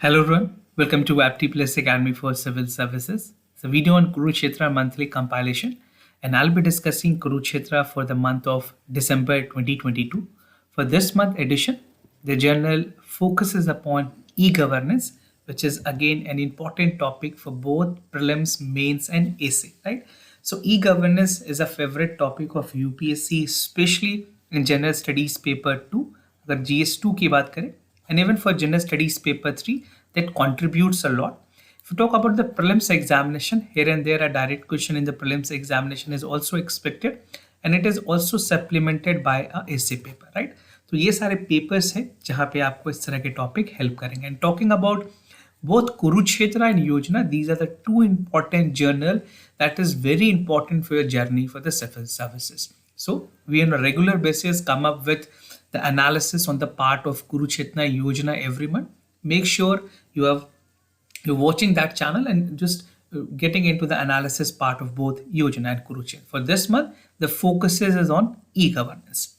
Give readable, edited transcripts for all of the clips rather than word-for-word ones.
Hello everyone, welcome to Apti Plus Academy for Civil Services. It's a video on Kurukshetra monthly compilation, and I'll be discussing Kurukshetra for the month of December 2022. For this month edition, the journal focuses upon e-governance, which is again an important topic for both prelims, mains, and essay, right? So e-governance is a favorite topic of UPSC, especially in General Studies Paper 2. अगर GS2 की बात करें, and even for General Studies Paper 3, that contributes a lot. If you talk about the prelims examination, here and there a direct question in the prelims examination is also expected, and it is also supplemented by a essay paper, right? तो ये सारे papers हैं जहाँ पे आपको इस तरह के topic help करेंगे. And talking about both Kurukshetra and Yojana, these are the two important journal that is very important for your journey for the civil services. So we on a regular basis come up with the analysis on the part of Kurukshetra Yojana every month. Make sure you're watching that channel and just getting into the analysis part of both Yojana and Kurukshetra. For this month, the focus is on e-governance.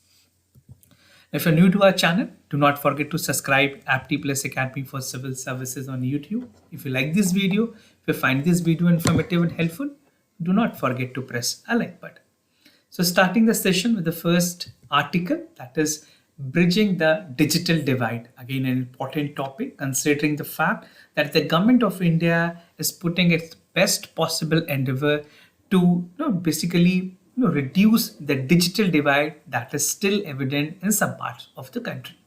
If you're new to our channel, do not forget to subscribe Apti Plus Academy for Civil Services on YouTube. If you like this video, if you find this video informative and helpful, do not forget to press a like button. So starting the session with the first article, that is bridging the digital divide. Again, an important topic considering the fact that the government of India is putting its best possible endeavor to basically reduce the digital divide that is still evident in some parts of the country.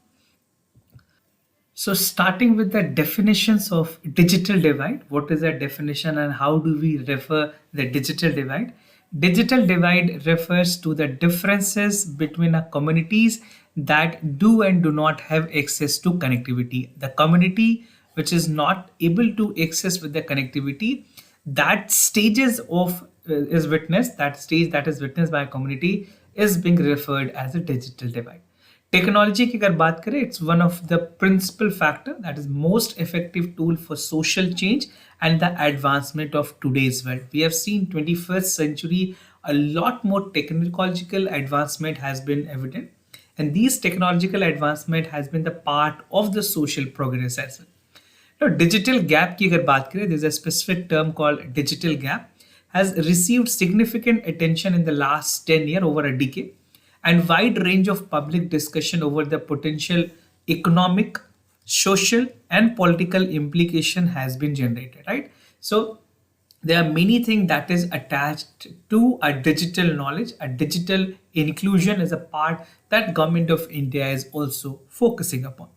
So starting with the definitions of digital divide, what is that definition and how do we refer the digital divide? Digital divide refers to the differences between communities that do and do not have access to connectivity. The community which is not able to access with the connectivity, that stages of is witnessed, that stage that is witnessed by a community is being referred as a digital divide. Technology की अगर बात करें, it's one of the principal factor that is most effective tool for social change and the advancement of today's world. We have seen 21st century a lot more technological advancement has been evident, and these technological advancement has been the part of the social progress as well. Now, digital gap की अगर बात करें, there's a specific term called digital gap has received significant attention in the last 10 years, over a decade, and wide range of public discussion over the potential economic, social, and political implication has been generated, right? So there are many things that is attached to a digital knowledge. A digital inclusion is a part that government of India is also focusing upon.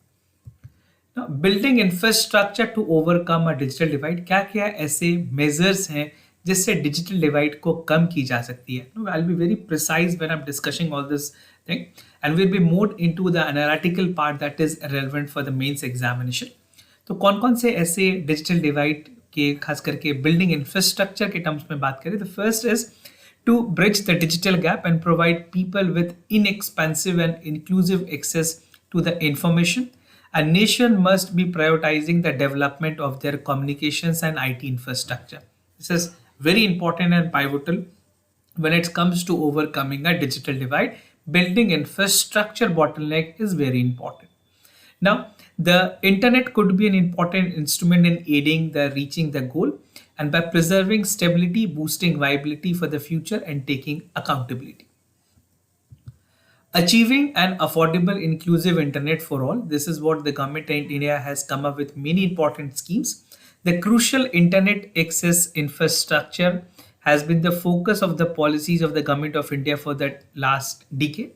Now, building infrastructure to overcome a digital divide, क्या क्या ऐसे measures हैं जिससे digital divide को कम की जा सकती है? No, I'll be very precise when I'm discussing all this thing, and we'll be more into the analytical part that is relevant for the mains examination. तो कौन-कौन से ऐसे digital divide के खास करके building infrastructure के terms में बात करें, the first is to bridge the digital gap and provide people with inexpensive and inclusive access to the information. A nation must be prioritizing the development of their communications and IT infrastructure. This is very important and pivotal when it comes to overcoming a digital divide. Building infrastructure bottleneck is very important. Now, the internet could be an important instrument in aiding the reaching the goal, and by preserving stability, boosting viability for the future, and taking accountability. Achieving an affordable, inclusive internet for all. This is what the government in India has come up with many important schemes. The crucial internet access infrastructure has been the focus of the policies of the government of India for the last decade.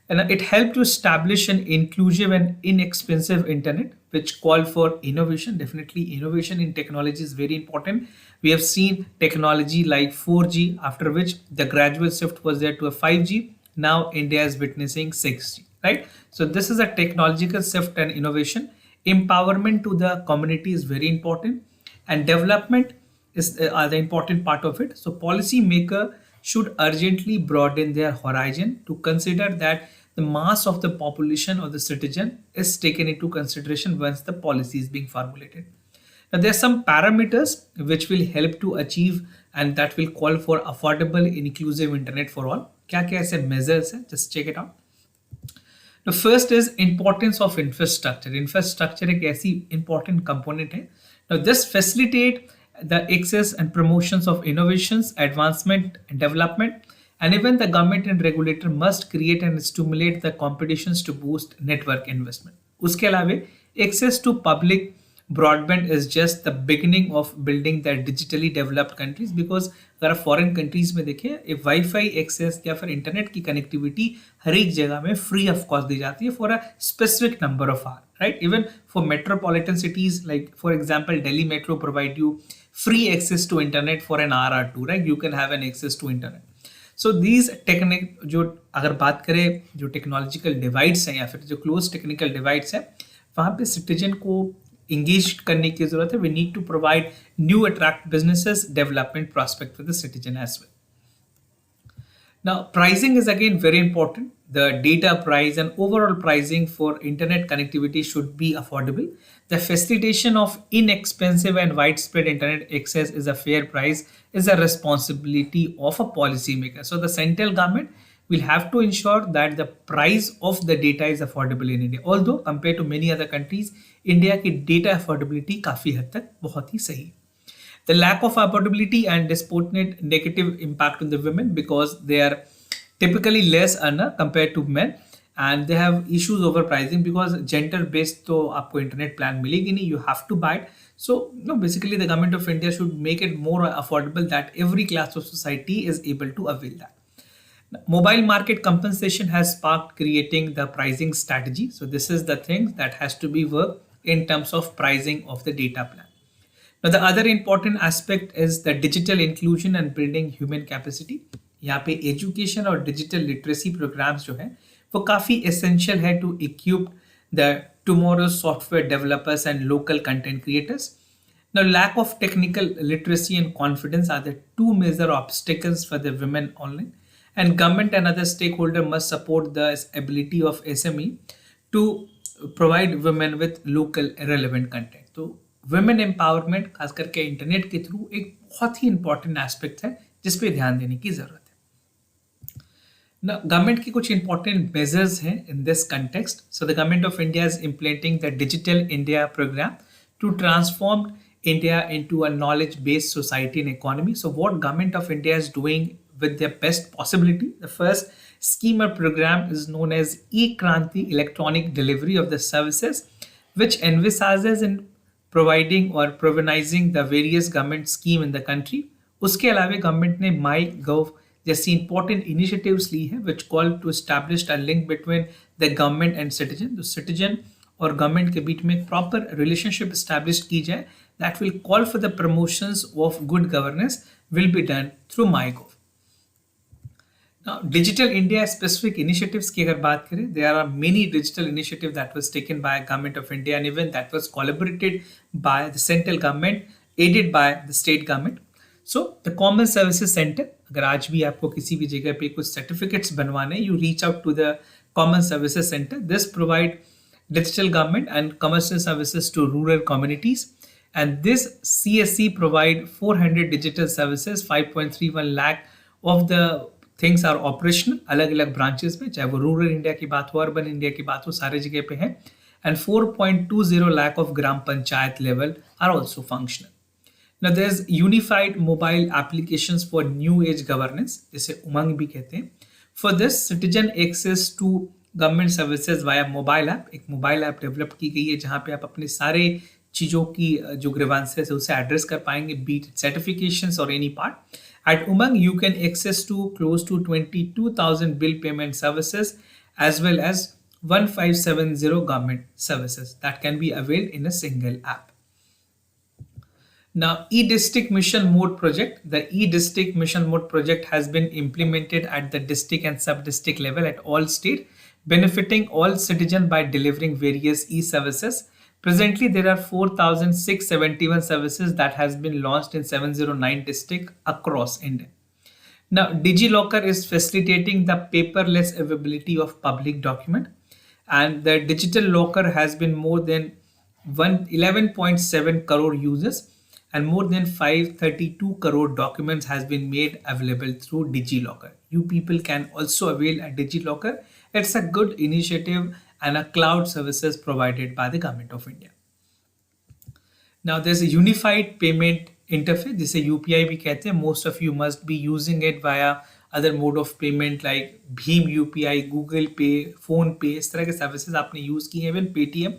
And it helped to establish an inclusive and inexpensive internet, which called for innovation. Definitely, innovation in technology is very important. We have seen technology like 4G, after which the gradual shift was there to a 5G. Now India is witnessing 6G, right? So this is a technological shift and innovation. Empowerment to the community is very important, and development is the important part of it. So policy maker should urgently broaden their horizon to consider that the mass of the population or the citizen is taken into consideration once the policy is being formulated. Now there are some parameters which will help to achieve, and that will call for affordable inclusive internet for all. क्या क्या ऐसे measures हैं? Just check it out. The first is importance of infrastructure. Infrastructure एक ऐसी important component है. Now this facilitate the access and promotions of innovations, advancement and development, and even the government and regulator must create and stimulate the competitions to boost network investment. उसके अलावे access to public broadband is just the beginning of building the digitally developed countries, because अगर आप foreign countries में देखें एक wifi access या फिर internet की कनेक्टिविटी हर एक जगह में फ्री ऑफ कॉस्ट दी जाती है for a specific number of hour, right. Even for metropolitan cities like for example Delhi metro provide you free access to internet for an hour or two, right? You can have an access to internet. So these technique जो अगर बात करें जो technological divides हैं या फिर जो close technical divides हैं, वहाँ पे सिटीजन को इंगेज करने की जरूरत है. We need to provide new attract businesses development prospect for the citizen as well. Now, pricing is again very important. The data price and overall pricing for internet connectivity should be affordable. The facilitation of inexpensive and widespread internet access is a fair price, is a responsibility of a policymaker. So the central government will have to ensure that the price of the data is affordable in India. Although compared to many other countries, India की data affordability काफी हद तक बहुत ही सही है. The lack of affordability and disproportionate negative impact on the women, because they are typically less earner compared to men, and they have issues over pricing because gender based तो आपको internet plan मिलेगी नहीं, you have to buy it. So no, basically the government of India should make it more affordable that every class of society is able to avail that. Mobile market compensation has sparked creating the pricing strategy. So this is the thing that has to be worked in terms of pricing of the data plan. Now the other important aspect is the digital inclusion and building human capacity. यहाँ पे education और digital literacy programmes जो हैं वो काफ़ी essential है to equip the tomorrow software developers and local content creators. Now lack of technical literacy and confidence are the two major obstacles for the women online, and government and other stakeholders must support the ability of SME to provide women with local relevant content. तो women empowerment खास करके internet के through एक बहुत ही important aspect है जिस पे ध्यान देने की जरूरत है. गवर्नमेंट की कुछ इंपॉर्टेंट मेजर्स हैं in this context. So the government of India is implementing the digital India program to transform India into a knowledge based society and economy. So what government of India is doing with their best possibility. The first scheme or program is known as E-Kranti, electronic delivery of the services, which envisages in providing or provisionizing the various government scheme in the country. उसके अलावे government ने माई गव जैसी important initiatives ली है which call to establish a link between the government and citizen. तो citizen और government के बीच में एक प्रॉपर रिलेशनशिप एस्टैब्लिश की जाए that will call for the promotions of good governance will be done through MyGov. Now, Digital India specific initiatives की अगर बात करें, there are many digital initiatives that was taken by government of India and even that was collaborated by the central government, aided by the state government. So the Common Services Center, अगर आज भी आपको किसी भी जगह पे कुछ certificates बनवाने, you reach out to the Common Services Center. This provide digital government and commercial services to rural communities. And this CSC provide 400 digital services, 5.31 lakh of the things are operational अलग अलग branches में, चाहे वो rural India की बात हो, urban India की बात हो, सारे जगह पे है. And 4.20 lakh of gram panchayat level are also functional. Now there is unified mobile applications for new age governance, जिसे उमंग भी कहते हैं. For this citizen access to government services via mobile app, एक मोबाइल ऐप डेवलप की गई है जहाँ पे आप अपने सारे चीज़ों की जो ग्रीवांसेस है उसे एड्रेस कर पाएंगे, बीट सर्टिफिकेशंस और any part. At Umang, you can access to close to 22,000 bill payment services as well as 1570 government services that can be availed in a single app. Now, e-district mission mode project. The e-district mission mode project has been implemented at the district and sub-district level at all state, benefiting all citizens by delivering various e-services. Presently, there are 4,671 services that has been launched in 709 districts across India. Now, DigiLocker is facilitating the paperless availability of public document, and the digital locker has been more than 11.7 crore users, and more than 532 crore documents has been made available through DigiLocker. You people can also avail a DigiLocker It's a good initiative and a cloud services provided by the government of India. Now there's a unified payment interface. This is UPI we कहते हैं. Most of you must be using it via other mode of payment like Bheem UPI, Google Pay, Phone Pay. इस तरह के services आपने use किए हैं, even Paytm.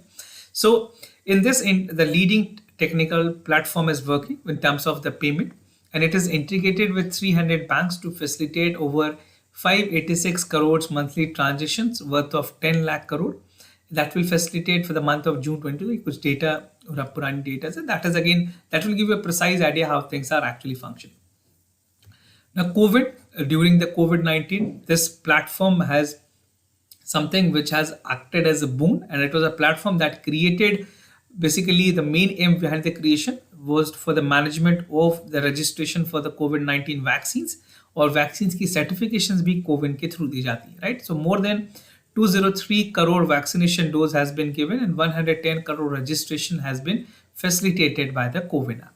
So in this, the leading technical platform is working in terms of the payment, and it is integrated with 300 banks to facilitate over 586 crores monthly transactions worth of 10 lakh crore. That will facilitate for the month of June 2020. कुछ data और पुरानी data से that is again that will give you a precise idea how things are actually functioning. Now during the COVID-19, this platform has something which has acted as a boon, and it was a platform that created, basically the main aim behind the creation was for the management of the registration for the COVID-19 vaccines, और vaccines की certifications भी COVID के through दी जाती है, right? So more than 203 crore vaccination dose has been given and 110 crore registration has been facilitated by the COVID app.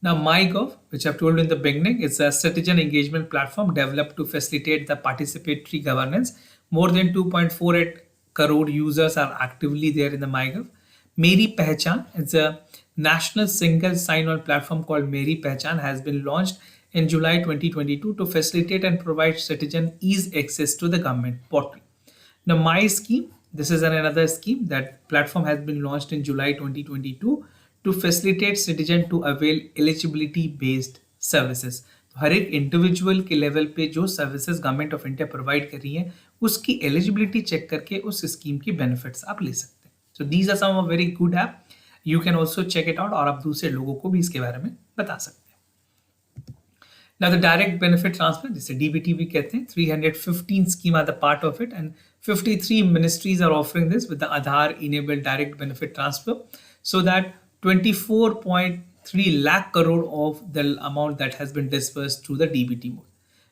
Now, MyGov, which I've told you in the beginning, is a citizen engagement platform developed to facilitate the participatory governance. More than 2.48 crore users are actively there in the MyGov. Meri Pehchan is a national single sign-on platform called Meri Pehchan, has been launched in July 2022 to facilitate and provide citizen ease access to the government portal. Now, My Scheme, this is another scheme that platform has been launched in July 2022 to facilitate citizen to avail eligibility based services. तो हर एक individual के level पे जो services government of India provide कर रही है उसकी eligibility check करके उस स्कीम की बेनिफिट्स आप ले सकते हैं. So these are some very good app. You can also check it out और आप दूसरे लोगों को भी इसके बारे में बता सकते हैं. Now the direct benefit transfer, जिसे DBT भी कहते हैं, 315 scheme are the part of it and 53 ministries are offering this with the Aadhaar enabled direct benefit transfer, so that 24.3 lakh crore of the amount that has been disbursed through the DBT mode.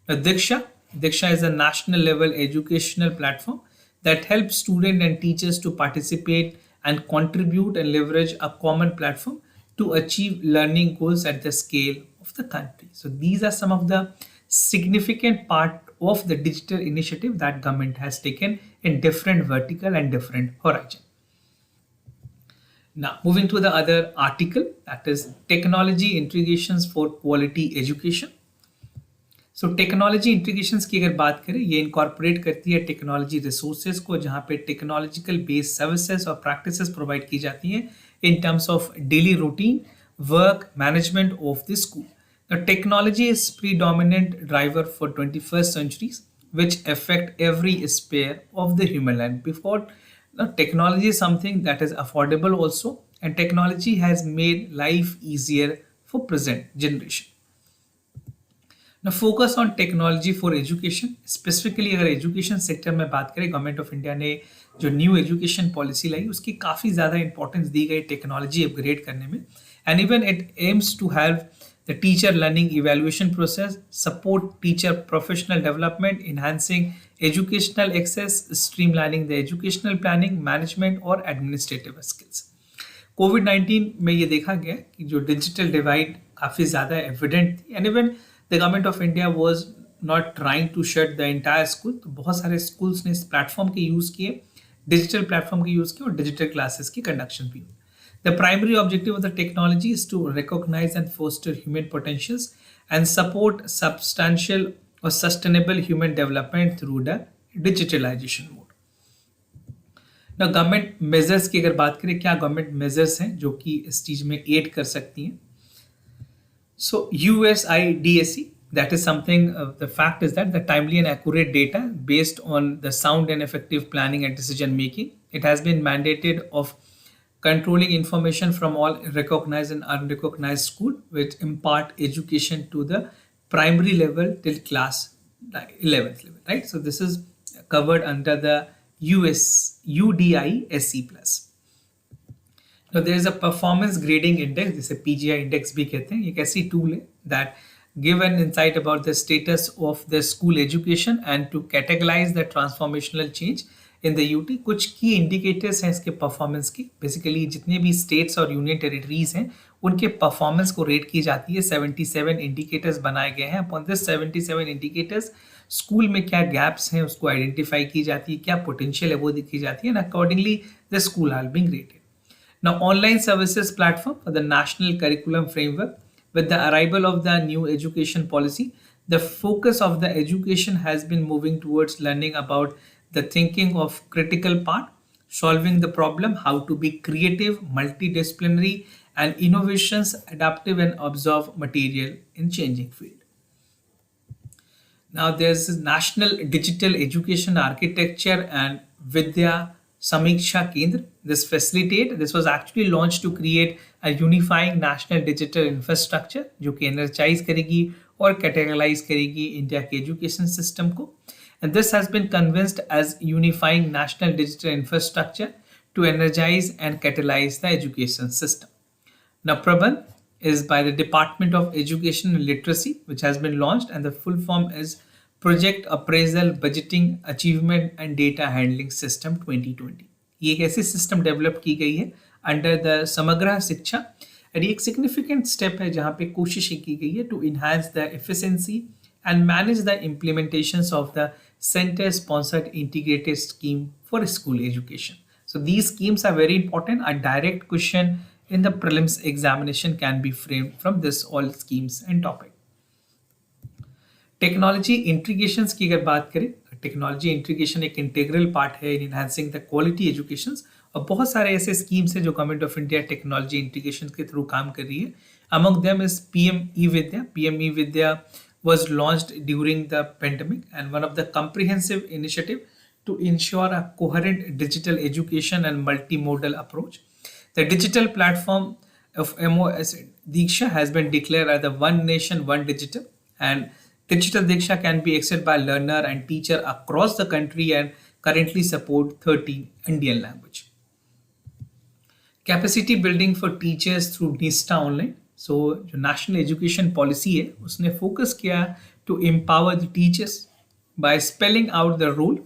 Now Diksha is a national level educational platform that helps students and teachers to participate and contribute and leverage a common platform to achieve learning goals at the scale of the country. So these are some of the significant part of the digital initiative that government has taken in different vertical and different horizon. Now moving to the other article, that is technology integrations for quality education. So technology integrations की अगर बात करें, ये incorporate करती है technology resources को, जहाँ पे टेक्नोलॉजिकल बेस्ड सर्विसेज और प्रैक्टिसेस प्रोवाइड की जाती हैं in terms of daily routine, work, management of the school. Now, technology is predominant driver for 21st centuries, which affect every sphere of the human life. Before, now, technology is something that is affordable also, and technology has made life easier for present generation. Now, focus on technology for education. Specifically, अगर education sector में बात करें, government of India ने जो new education policy लाई उसकी काफ़ी ज़्यादा importance दी गई टेक्नोलॉजी अपग्रेड करने में, and even it aims to help the teacher learning evaluation process, support teacher professional development, enhancing educational access, streamlining the educational planning, management और administrative skills. कोविड-19 में ये देखा गया कि जो डिजिटल डिवाइड काफ़ी ज़्यादा एविडेंट थी, and even the government of India was not trying to shut the entire school. तो बहुत सारे स्कूल्स ने इस प्लेटफॉर्म के यूज़ किए, डिजिटल प्लेटफॉर्म के यूज़ किए और डिजिटल क्लासेस की कंडक्शन भी. The primary objective of the technology is to recognise and foster human potentials and support substantial और sustainable human development through the digitalisation mode. ना government measures की अगर बात करें, क्या गवर्नमेंट मेजर्स हैं जो कि इस चीज़ में एड कर सकती हैं. सो USIDSE, that is something, the fact is that the timely and accurate data based on the sound and effective planning and decision making. It has been mandated of controlling information from all recognized and unrecognized school which impart education to the primary level till class 11th level, right? So this is covered under the UDISE plus. Now there is a performance grading index, जिसे PGI index भी कहते हैं. ये एक ऐसी tool है that give an insight about the status of the school education and to categorize the transformational change in the UT. कुछ key indicators हैं इसके performance की. Basically जितने भी states और union territories हैं उनके performance को rate की जाती है. 77 indicators बनाए गए हैं. Upon this 77 indicators, स्कूल में क्या गैप्स हैं उसको आइडेंटिफाई की जाती है, क्या पोटेंशियल है वो देखी जाती है, and accordingly the school are being rated. Now, online services platform for the national curriculum framework. With the arrival of the new education policy, the focus of the education has been moving towards learning about the thinking of critical part, solving the problem, how to be creative, multidisciplinary, and innovations, adaptive, and observe material in changing field. Now there's this National Digital Education Architecture and Vidya Samiksha Kendra. This was actually launched to create a unifying national digital infrastructure जो कि energize करेगी और categorize करेगी India के education system को. And this has been convinced as unifying national digital infrastructure to energize and catalyze the education system. Now, Prabandh is by the Department of Education and Literacy, which has been launched, and the full form is Project Appraisal, Budgeting, Achievement and Data Handling System 2020. ये एक ऐसी system develop की गई है under the समग्र शिक्षा, और ये एक सिग्निफिकेंट स्टेप है जहाँ पे कोशिश की गई है to enhance the efficiency and manage the implementations of the center sponsored integrated scheme for school education. So these schemes are very important. A direct question in the prelims examination can be framed from this all schemes and topic. Technology integrations की अगर बात करें, technology integration एक integral part है इन enhancing the quality education, और बहुत सारे ऐसे स्कीम्स हैं जो government of India technology integration के थ्रू काम कर रही है. Among them is PM E Vidya. PM E Vidya was launched during the pandemic and one of the comprehensive initiative to ensure a coherent digital education and multimodal approach. The digital platform of MOS Diksha has been declared as the One Nation, One Digital, and Digital Diksha can be accessed by learner and teacher across the country and currently support 13 Indian language. Capacity building for teachers through NISTA Online. So जो national education policy है उसने focus किया to empower the teachers by spelling out the role,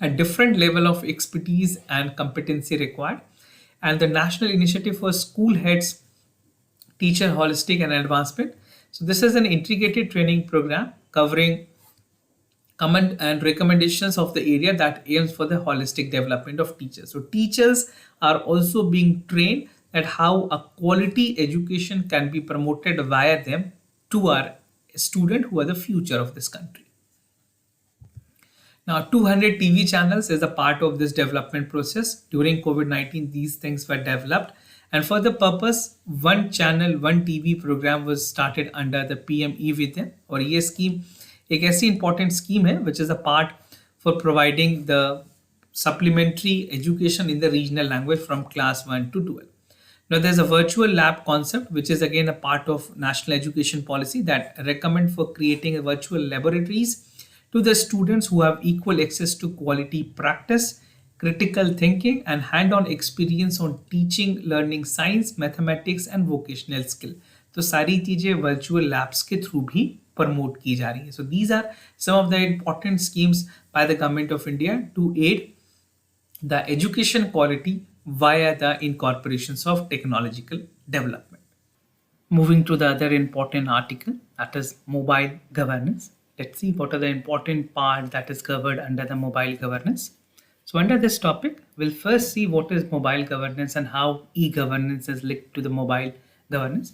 a different level of expertise and competency required, and the national initiative for school heads teacher holistic and advancement. So this is an integrated training program covering command and recommendations of the area that aims for the holistic development of teachers. So teachers are also being trained at how a quality education can be promoted via them to our students who are the future of this country. Now, 200 TV channels is a part of this development process. During COVID-19, these things were developed. And for the purpose, one channel, one TV program was started under the PM E-Vidya. और ये scheme एक ऐसी important scheme है which is a part for providing the supplementary education in the regional language from class 1 to 12. Now, there's a virtual lab concept, which is again a part of national education policy that recommend for creating a virtual laboratories to the students who have equal access to quality practice, critical thinking, and hand-on experience on teaching, learning science, mathematics, and vocational skill. तो सारी चीजें virtual labs के through भी promote की जा रही है. So these are some of the important schemes by the government of India to aid the education quality via the incorporations of technological development. Moving to the other important article, that is mobile governance. Let's see what are the important part that is covered under the mobile governance. So under this topic, we'll first see what is mobile governance and how e-governance is linked to the mobile governance.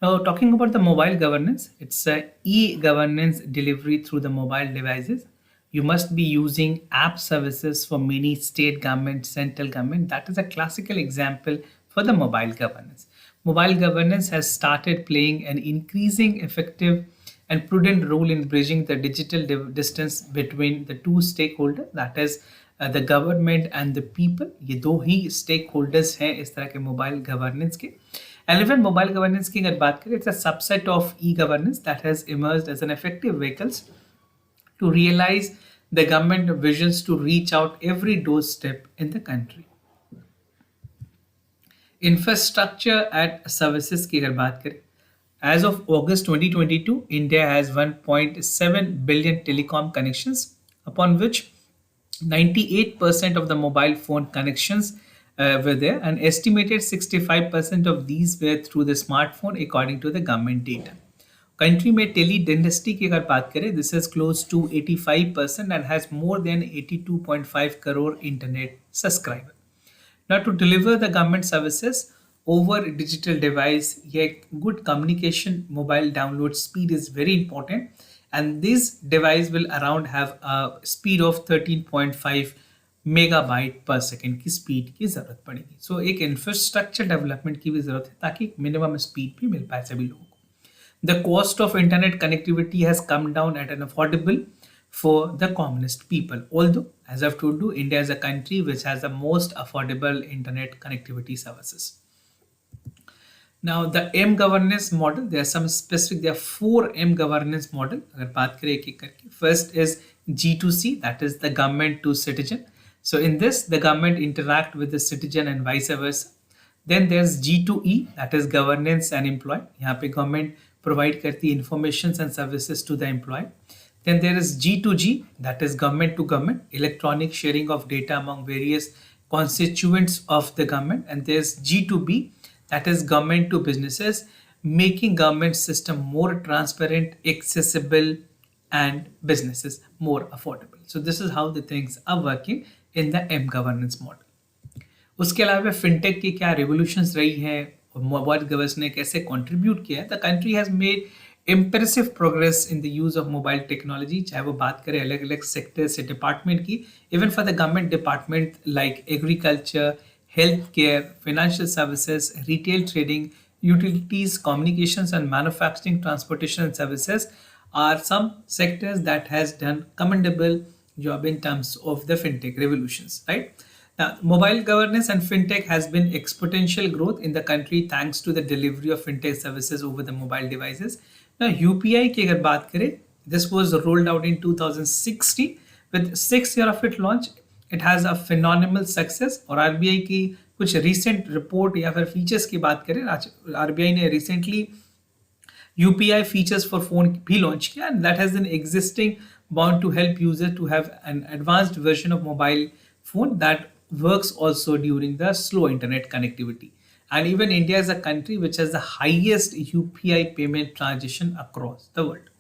Now, talking about the mobile governance, it's a e-governance delivery through the mobile devices. You must be using app services for many state government, central government. That is a classical example for the mobile governance. Mobile governance has started playing an increasing effective and prudent role in bridging the digital distance between the two stakeholders, that is the government and the people. ये दो ही stakeholders हैं इस तरह के mobile governance के. And even mobile governance की अगर बात करें, it's a subset of e-governance that has emerged as an effective vehicles to realize the government visions to reach out every doorstep in the country. Infrastructure and services की अगर बात करें, as of August 2022, India has 1.7 billion telecom connections, upon which 98% of the mobile phone connections were there, and estimated 65% of these were through the smartphone according to the government data. Country में teledensity की अगर बात करें, this is close to 85% and has more than 82.5 crore internet subscriber. Now, to deliver the government services over digital device, yeah, good communication, mobile download speed is very important, and this device will around have a speed of 13.5 megabyte पर second की speed की ज़रूरत पड़ेगी. सो एक infrastructure development की भी ज़रूरत है ताकि मिनिमम स्पीड भी मिल पाए सभी लोगों को. The cost of internet connectivity has come down at an affordable for the commonest people. Although, as I've told you, India is a country which has the most affordable internet connectivity services. Now, the M governance model, there are some specific, there are 4 M governance model. अगर बात करें एक एक करके. First is G2C, that is the government to citizen. So in this, the government interact with the citizen and vice versa. Then there's G2E, that is governance and employee. यहाँ पे government provide करती informations and services to the employee. Then there is G2G, that is government to government, electronic sharing of data among various constituents of the government. And there's G2B, that is government to businesses, making government system more transparent, accessible, and businesses more affordable. So this is how the things are working in the M governance model. उसके अलावा fintech की क्या revolutions रही है और mobile governance ने कैसे contribute किया है. The country has made impressive progress in the use of mobile technology, चाहे वो बात करें अलग अलग सेक्टर से डिपार्टमेंट की, even for the government department like agriculture, health care, financial services, retail trading, utilities, communications, and manufacturing, transportation, and services are some sectors that has done commendable job in terms of the fintech revolutions, right? Now, mobile governance and fintech has been exponential growth in the country thanks to the delivery of fintech services over the mobile devices. Now, UPI की अगर बात करें, this was rolled out in 2016 with 6 year of its launch. It has a phenomenal success. और RBI की कुछ recent report या फिर features की बात करें, RBI ने recently UPI features for phone भी launch किया, and that has been existing bound to help users to have an advanced version of mobile phone that works also during the slow internet connectivity. And even India is a country which has the highest UPI payment transaction across the world.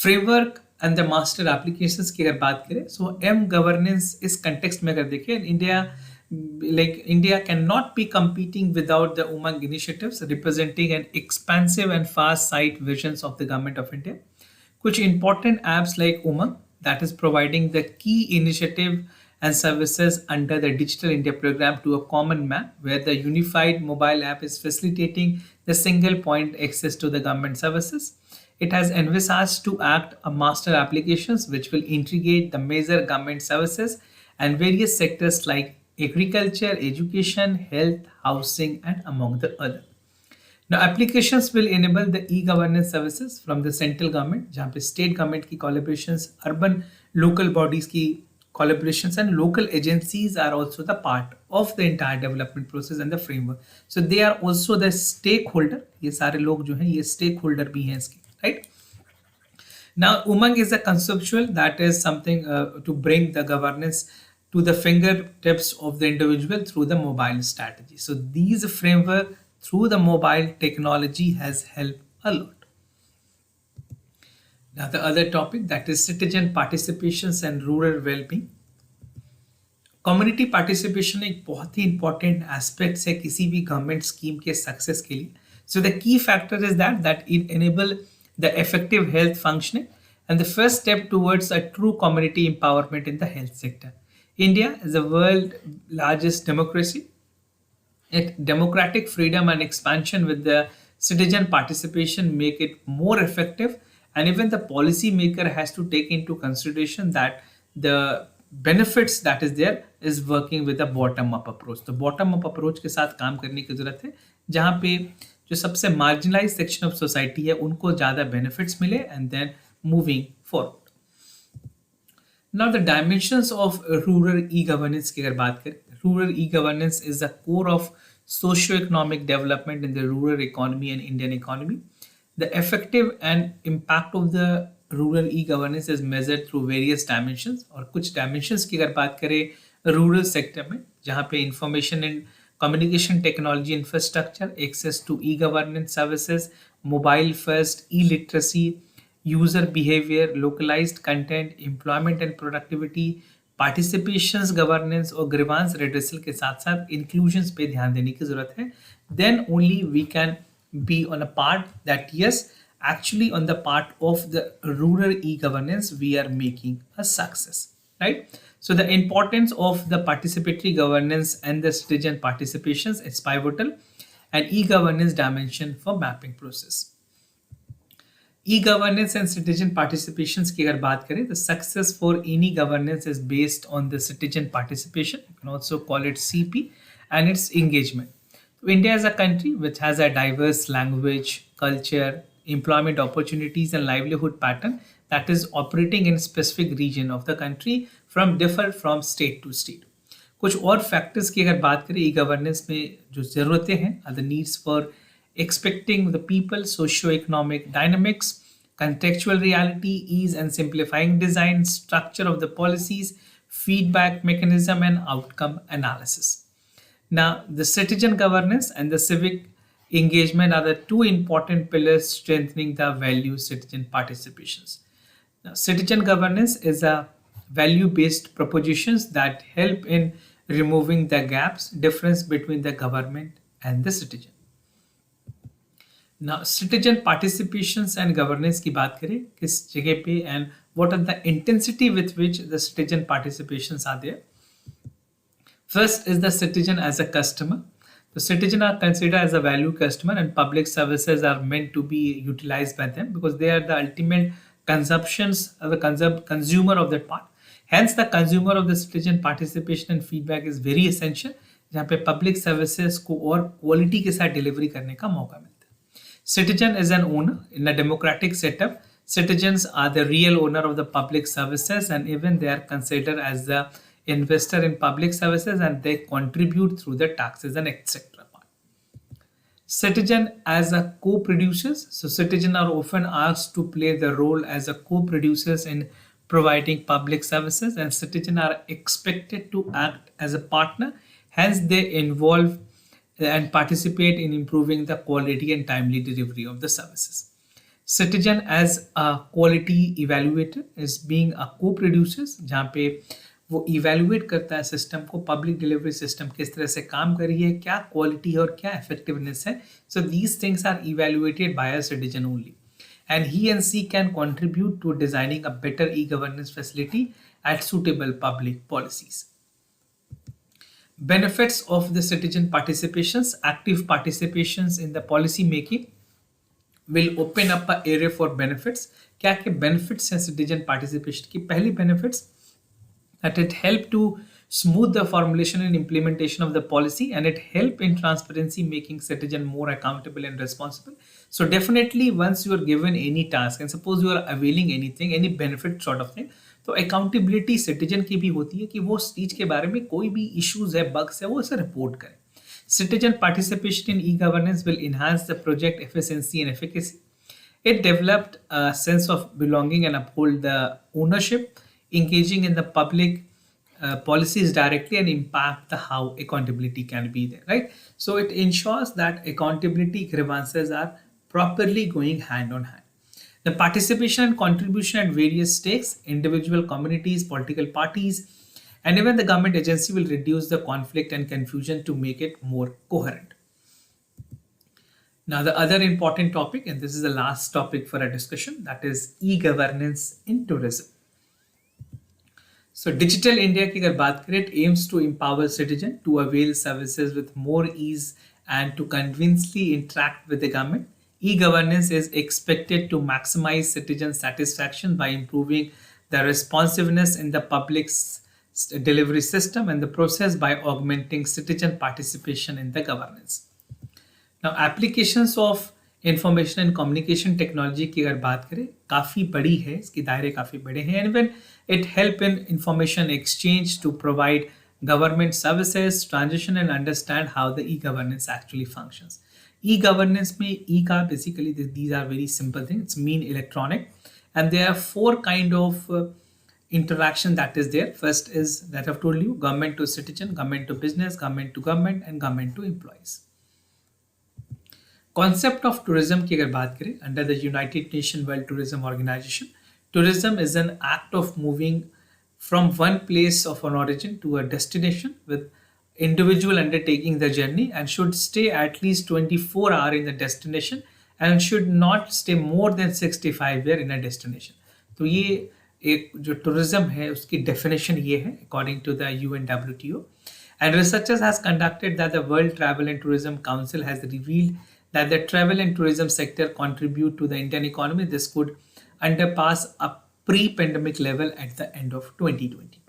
Framework and the master applications की अगर बात करें, so M governance इस context में अगर देखें, India cannot be competing without the Umang initiatives representing an expansive and far-sight visions of the government of India. कुछ important apps like Umang that is providing the key initiative and services under the Digital India program to a common map where the unified mobile app is facilitating the single point access to the government services. It has envisaged to act a master applications which will integrate the major government services and various sectors like agriculture, education, health, housing, and among the other. Now, applications will enable the e-governance services from the central government, जहाँ पे state government की collaborations, urban local bodies की collaborations, and local agencies are also the part of the entire development process and the framework. So they are also the stakeholder. ये सारे लोग जो हैं ये stakeholder भी हैं इसके, right? Now, Umang is a conceptual that is something to bring the governance to the fingertips of the individual through the mobile strategy. So these framework through the mobile technology has helped a lot. Now the other topic, that is citizen participations and rural well-being. Community participation एक बहुत ही important aspect है किसी भी government scheme के success के लिए. So the key factor is that it enable the effective health functioning and the first step towards a true community empowerment in the health sector. India is the world's largest democracy. Its democratic freedom and expansion with the citizen participation make it more effective, and even the policy maker has to take into consideration that the benefits that is there is working with the bottom up approach. तो bottom up approach के साथ काम करने की जरूरत है जहाँ पे जो सबसे marginalized section of society है उनको ज़्यादा benefits मिले and then moving forward. Now the dimensions of rural e-governance की अगर बात करें, rural e-governance is the core of socio-economic development in the rural economy and Indian economy. The effective and impact of the rural e-governance is measured through various dimensions और कुछ dimensions की अगर बात करें rural sector में जहाँ पे information and communication technology infrastructure, access to e-governance services, mobile first, e-literacy, user behavior, localized content, employment and productivity, participations governance और grievance redressal के साथ साथ inclusions पे ध्यान देने की जरूरत है. Then only we can be on a part that yes, actually on the part of the rural e-governance we are making a success, right? So the importance of the participatory governance and the citizen participations is pivotal and e-governance dimension for mapping process. E-governance and citizen participations की अगर बात करें, the success for any governance is based on the citizen participation, you can also call it CP, and its engagement. So India is a country which has a diverse language, culture, employment opportunities and livelihood pattern that is operating in specific region of the country differ from state to state. कुछ और factors की अगर बात करें e governance में जो ज़रूरतें हैं are the needs for expecting the people, socio-economic dynamics, contextual reality, ease and simplifying design, structure of the policies, feedback mechanism and outcome analysis. Now, the citizen governance and the civic engagement are the two important pillars strengthening the value citizen participations. Now, citizen governance is a value-based propositions that help in removing the gaps, difference between the government and the citizen. Now, citizen participations and governance की बात करें किस जगह पे and what are the intensity with which the citizen participations are there. First is the citizen as a customer. The citizen are considered as a value customer and public services are meant to be utilized by them because they are the ultimate consumer of that part. Hence, the consumer of the citizen participation and feedback is very essential, जहाँ पे public services को और quality के साथ delivery करने का मौका मिलता है. Citizen is an owner in a democratic setup. Citizens are the real owner of the public services and even they are considered as the investor in public services and they contribute through the taxes and etc. Citizen as a co-producers. So citizens are often asked to play the role as a co-producers in providing public services and citizens are expected to act as a partner. Hence they involve and participate in improving the quality and timely delivery of the services. Citizen as a quality evaluator is being a co-producers जहाँ पे वो evaluate करता है system को, public delivery system किस तरह से काम कर रही है, क्या क्वालिटी है और क्या इफेक्टिवनेस है. So these things are evaluated by a citizen only and he and she can contribute to designing a better e-governance facility at suitable public policies. Benefits of the citizen participations. Active participations in the policy making will open up an area for benefits. क्या क्या benefits हैं citizen participation की? पहली benefits that it help to smooth the formulation and implementation of the policy and it help in transparency making citizen more accountable and responsible. So definitely once you are given any task and suppose you are availing anything, any benefit sort of thing, तो accountability citizen की भी होती है कि वो उस चीज के बारे में कोई भी issues है, bugs है, वो उसे report करें. Citizen participation in e-governance will enhance the project efficiency and efficacy. It developed a sense of belonging and uphold the ownership, engaging in the public policies directly and impact the how accountability can be there, right? So it ensures that accountability grievances are properly going hand on hand. The participation and contribution at various stakes, individual communities, political parties, and even the government agency will reduce the conflict and confusion to make it more coherent. Now, the other important topic, and this is the last topic for our discussion, that is e-governance in tourism. So, Digital India की अगर बात करें, it aims to empower citizens to avail services with more ease and to convincingly interact with the government. E-governance is expected to maximize citizen satisfaction by improving the responsiveness in the public delivery system and the process by augmenting citizen participation in the governance. Now, applications of information and communication technology की अगर बात करें काफ़ी बड़ी है, इसके दायरे काफ़ी बड़े हैं and when it help in information exchange to provide government services, transition and understand how the e-governance actually functions. E-governance में e का basically these are very simple things. It's mean electronic and there are four kind of interaction that is there. First is that I've told you, government to citizen, government to business, government to government, and government to employees. Concept of tourism की अगर बात करें, under the United Nation World Tourism Organization, tourism is an act of moving from one place of an origin to a destination, with individual undertaking the journey and should stay at least 24 hours in the destination and should not stay more than 65 years in a destination. तो ये एक जो tourism है उसकी definition ये है according to the UNWTO. And researchers has conducted that the World Travel and Tourism Council has revealed that the travel and tourism sector contribute to the Indian economy. This could underpass a pre-pandemic level at the end of 2022.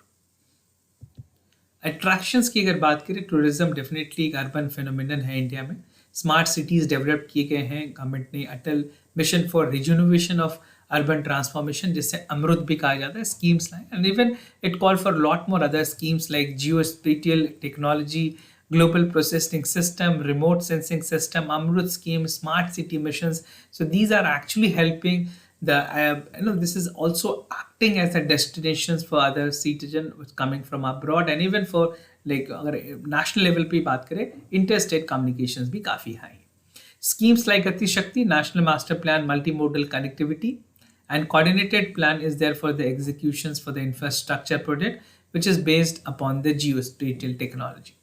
Attractions की अगर बात करें, tourism definitely एक urban phenomenon है India में. Smart cities develop किए गए हैं. गवर्नमेंट ने Atal mission for rejuvenation of urban transformation, जिससे अमृत भी कहा जाता है, स्कीम्स लाए. And even it call for lot more other schemes like geo spatial technology, global processing system, remote sensing system, Amrut scheme, smart city missions. So these are actually helping the, this is also acting as a destinations for other citizens coming from abroad, and even for like अगर national level पे बात करें, interstate communications भी काफी high. Schemes like Gati Shakti, National Master Plan, Multimodal Connectivity, and Coordinated Plan is there for the executions for the infrastructure project, which is based upon the geospatial technology.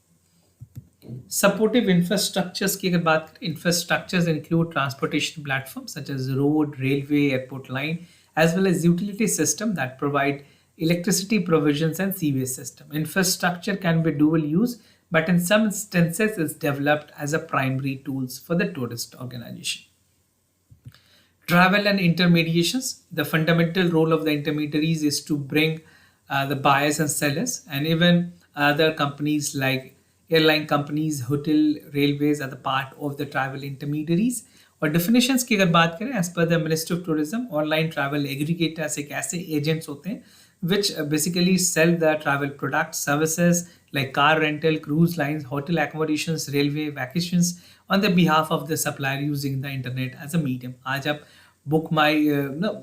Supportive infrastructures की अगर बात करें, infrastructures include transportation platforms such as road, railway, airport line, as well as utility system that provide electricity provisions and sewage system. Infrastructure can be dual use, but in some instances is developed as a primary tools for the tourist organization. Travel and intermediations. The fundamental role of the intermediaries is to bring the buyers and sellers, and even other companies like airline companies, hotel, railways are the part of the travel intermediaries. और definitions की अगर बात करें, as per the Ministry of Tourism, online travel aggregators एक ऐसे agents होते हैं which basically sell the travel products, services like car rental, cruise lines, hotel accommodations, railway vacations on the behalf of the supplier using the internet as a medium. आज आप book माई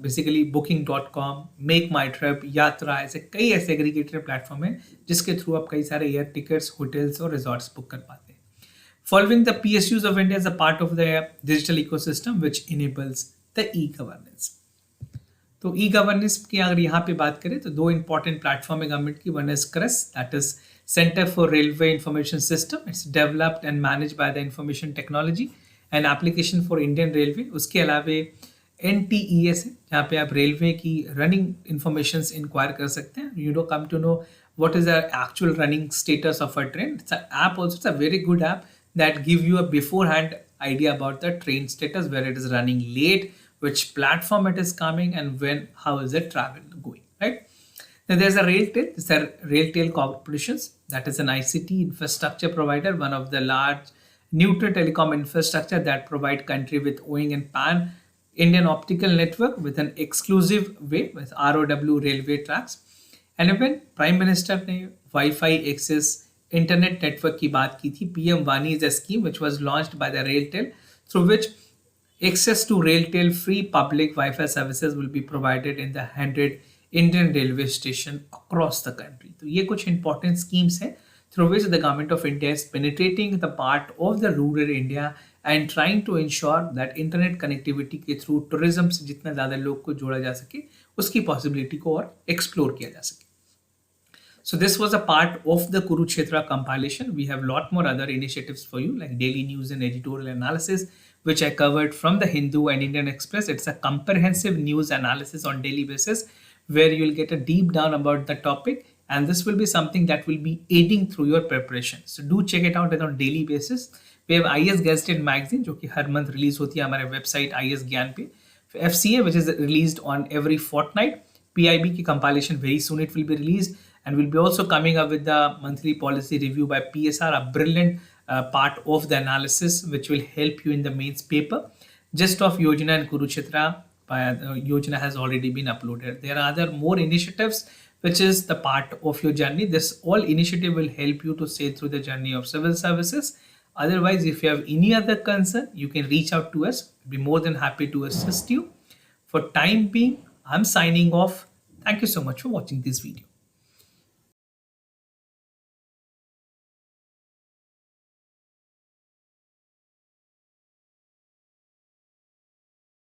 basically booking.com, make माई trip, यात्रा, ऐसे कई ऐसे aggregator platform हैं जिसके through आप कई सारे एयर टिकट्स, होटल्स और रिजॉर्ट्स बुक कर पाते हैं. Following the PSUs of India is a part of the digital ecosystem which enables the e-governance. तो e-governance की अगर यहाँ पे बात करें तो दो इंपॉर्टेंट प्लेटफॉर्म है गवर्नमेंट की. One is CRIS, that is centre for railway information system. It's developed and manage by the information technology and application for Indian railway. उसके अलावा NTES है जहाँ पे आप रेलवे की रनिंग इंफॉर्मेशन इंक्वायर कर सकते हैं. You know come to know what is the actual running status of a train. It's an app also. It's a very good app that give you a beforehand idea about the train status, where it is running late, which platform it is coming, and when, how is the travel going, right? Then there's a RailTel. It's a RailTel Corporations. That is an ICT infrastructure provider, one of the large neutral telecom infrastructure that provide country with owing and pan Indian optical network with an exclusive way with ROW railway tracks. And even prime minister ने wifi access internet network की बात की थी. PM वानी is a scheme which was launched by the RailTel, through which access to RailTel free public Wi-Fi services will be provided in the 100 Indian railway station across the country. तो ये कुछ important schemes हैं through which the government of India is penetrating the part of the rural India and trying to ensure that internet connectivity के through tourism से जितना ज़्यादा लोग को जोड़ा जा सके, उसकी possibility को और explore किया जा सके. So this was a part of the Kurukshetra compilation. We have a lot more other initiatives for you like daily news and editorial analysis, which I covered from the Hindu and Indian Express. It's a comprehensive news analysis on daily basis where you'll get a deep down about the topic, and this will be something that will be aiding through your preparation. So do check it out on daily basis. We have IS Guested magazine जो कि हर month release होती है हमारे website IS ज्ञान पे. FCA which is released on every fortnight. PIB की compilation very soon it will be released. And we'll be also coming up with the monthly policy review by PSR, a brilliant part of the analysis which will help you in the mains paper. Just of Yojana and Kurukshetra, Yojana has already been uploaded. There are other more initiatives which is the part of your journey. This all initiative will help you to stay through the journey of civil services. Otherwise, if you have any other concern, you can reach out to us. We'll be more than happy to assist you. For time being, I'm signing off. Thank you so much for watching this video.